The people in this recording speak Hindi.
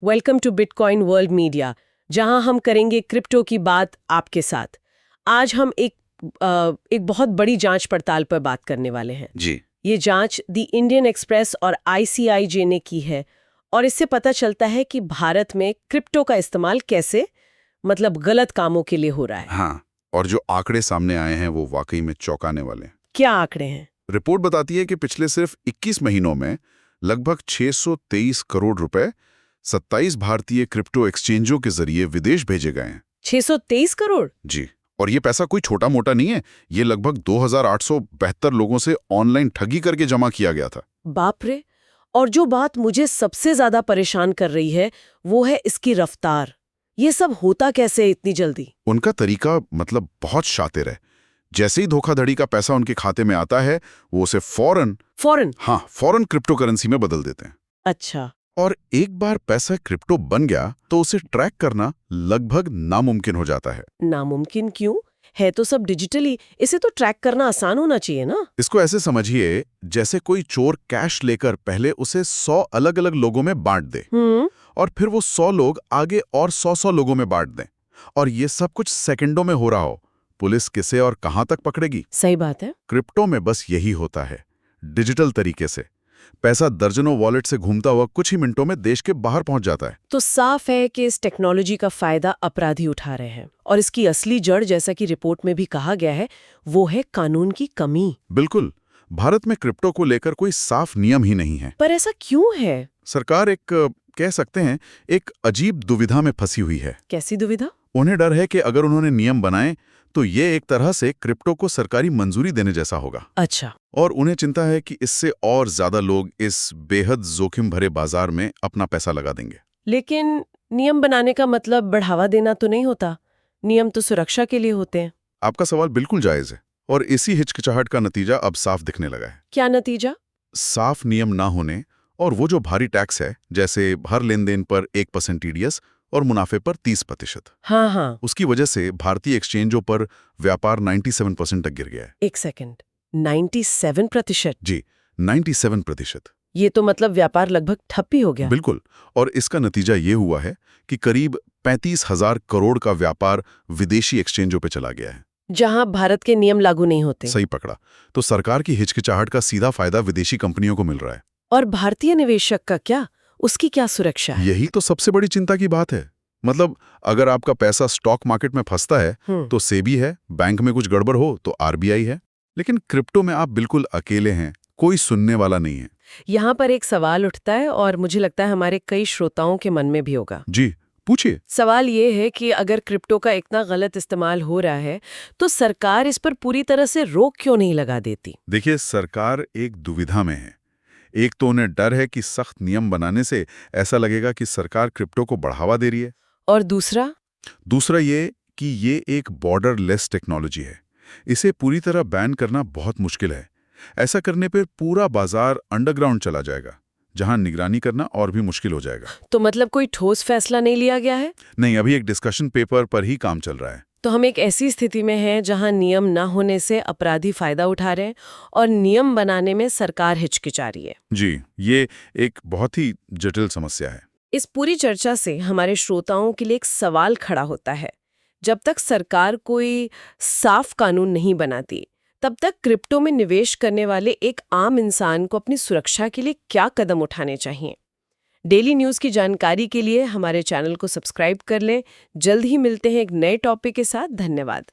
Welcome to bitcoin world media, जहां हम करेंगे क्रिप्टो की बात आपके साथ। आज हम एक बहुत बड़ी जांच पड़ताल पर बात करने वाले हैं। जी। ये जांच द इंडियन एक्सप्रेस और आईसीआईजे ने की है और इससे पता चलता है कि भारत में क्रिप्टो का इस्तेमाल कैसे गलत कामों के लिए हो रहा है। हाँ, और जो आंकड़े सामने आए हैं वो वाकई में चौंकाने वाले हैं। क्या आंकड़े हैं? रिपोर्ट बताती है कि पिछले सिर्फ 21 महीनों में लगभग 623 करोड़ रुपए 27 भारतीय क्रिप्टो एक्सचेंजों के जरिए विदेश भेजे गए हैं। 623 करोड़? जी, और ये पैसा कोई छोटा मोटा नहीं है। ये लगभग 2872 लोगों से ऑनलाइन ठगी करके जमा किया गया था। बाप रे! और जो बात मुझे सबसे ज्यादा परेशान कर रही है वो है इसकी रफ्तार। ये सब होता कैसे है इतनी जल्दी? उनका तरीका बहुत शातिर है। जैसे ही धोखाधड़ी का पैसा उनके खाते में आता है, वो उसे फौरन क्रिप्टो करेंसी में बदल देते हैं। अच्छा। और एक बार पैसा क्रिप्टो बन गया तो उसे ट्रैक करना लगभग नामुमकिन हो जाता है। नामुमकिन क्यों? है तो सब डिजिटली, इसे तो ट्रैक करना आसान होना चाहिए ना? इसको ऐसे समझिए, जैसे कोई चोर कैश लेकर पहले उसे 100 अलग-अलग लोगों में बांट दे और फिर वो 100 लोग आगे और 100 लोगों में बांट दें, और ये सब कुछ सेकंडों में हो रहा हो। पुलिस किसे और कहां तक पकड़ेगी? सही बात है। क्रिप्टो में बस यही होता है। डिजिटल तरीके से पैसा दर्जनों वॉलेट से घूमता हुआ कुछ ही मिनटों में देश के बाहर पहुंच जाता है। तो साफ है कि इस टेक्नोलॉजी का फायदा अपराधी उठा रहे हैं और इसकी असली जड़, जैसा कि रिपोर्ट में भी कहा गया है, वो है कानून की कमी। बिल्कुल, भारत में क्रिप्टो को लेकर कोई साफ नियम ही नहीं है। पर ऐसा क्यों है? सरकार कह सकते हैं एक अजीब दुविधा में फंसी हुई है। कैसी दुविधा? उन्हें डर है कि अगर उन्होंने नियम बनाए तो ये एक तरह से क्रिप्टो को सरकारी मंजूरी देने जैसा होगा। अच्छा। और उन्हें चिंता है कि इससे और ज्यादा लोग इस बेहद जोखिम भरे बाजार में अपना पैसा लगा देंगे। लेकिन नियम बनाने का मतलब बढ़ावा देना तो नहीं होता। नियम तो सुरक्षा के लिए होते हैं। आपका सवाल बिल्कुल जायज है, और इसी हिचकिचाहट का नतीजा अब साफ दिखने लगा है। क्या नतीजा? साफ नियम ना होने और वो जो भारी टैक्स है, जैसे हर लेन देन पर 1% टीडीएस और मुनाफे पर 30%। हाँ। उसकी वजह से भारतीय एक्सचेंजों पर व्यापार 97% तक गिर गया है। एक सेकंड, 97%? जी, 97%। ये तो मतलब व्यापार लगभग ठप ही हो गया। बिल्कुल, और इसका नतीजा ये हुआ है कि करीब 35,000 करोड़ का व्यापार विदेशी एक्सचेंजों पे चला गया है, जहां भारत के नियम लागू नहीं होते। सही पकड़ा। तो सरकार की हिचकिचाहट का सीधा फायदा विदेशी कंपनियों को मिल रहा है। और भारतीय निवेशक का क्या? उसकी क्या सुरक्षा है? यही तो सबसे बड़ी चिंता की बात है। अगर आपका पैसा स्टॉक मार्केट में फंसता है तो सेबी है, बैंक में कुछ गड़बड़ हो तो आरबीआई है, लेकिन क्रिप्टो में आप बिल्कुल अकेले हैं, कोई सुनने वाला नहीं है। यहाँ पर एक सवाल उठता है और मुझे लगता है हमारे कई श्रोताओं के मन में भी होगा। जी, पूछिए। सवाल ये है कि अगर क्रिप्टो का इतना गलत इस्तेमाल हो रहा है तो सरकार इस पर पूरी तरह से रोक क्यों नहीं लगा देती? देखिए, सरकार एक दुविधा में है। एक तो उन्हें डर है कि सख्त नियम बनाने से ऐसा लगेगा कि सरकार क्रिप्टो को बढ़ावा दे रही है, और दूसरा ये कि ये एक बॉर्डरलेस टेक्नोलॉजी है। इसे पूरी तरह बैन करना बहुत मुश्किल है। ऐसा करने पर पूरा बाजार अंडरग्राउंड चला जाएगा, जहां निगरानी करना और भी मुश्किल हो जाएगा। तो मतलब कोई ठोस फैसला नहीं लिया गया है? नहीं, अभी एक डिस्कशन पेपर पर ही काम चल रहा है। तो हम एक ऐसी स्थिति में हैं जहां नियम न होने से अपराधी फायदा उठा रहे हैं और नियम बनाने में सरकार हिचकिचा रही है। जी, ये एक बहुत ही जटिल समस्या है। इस पूरी चर्चा से हमारे श्रोताओं के लिए एक सवाल खड़ा होता है। जब तक सरकार कोई साफ कानून नहीं बनाती, तब तक क्रिप्टो में निवेश करने वाले एक आम इंसान को अपनी सुरक्षा के लिए क्या कदम उठाने चाहिए? डेली न्यूज़ की जानकारी के लिए हमारे चैनल को सब्सक्राइब कर लें। जल्द ही मिलते हैं एक नए टॉपिक के साथ। धन्यवाद।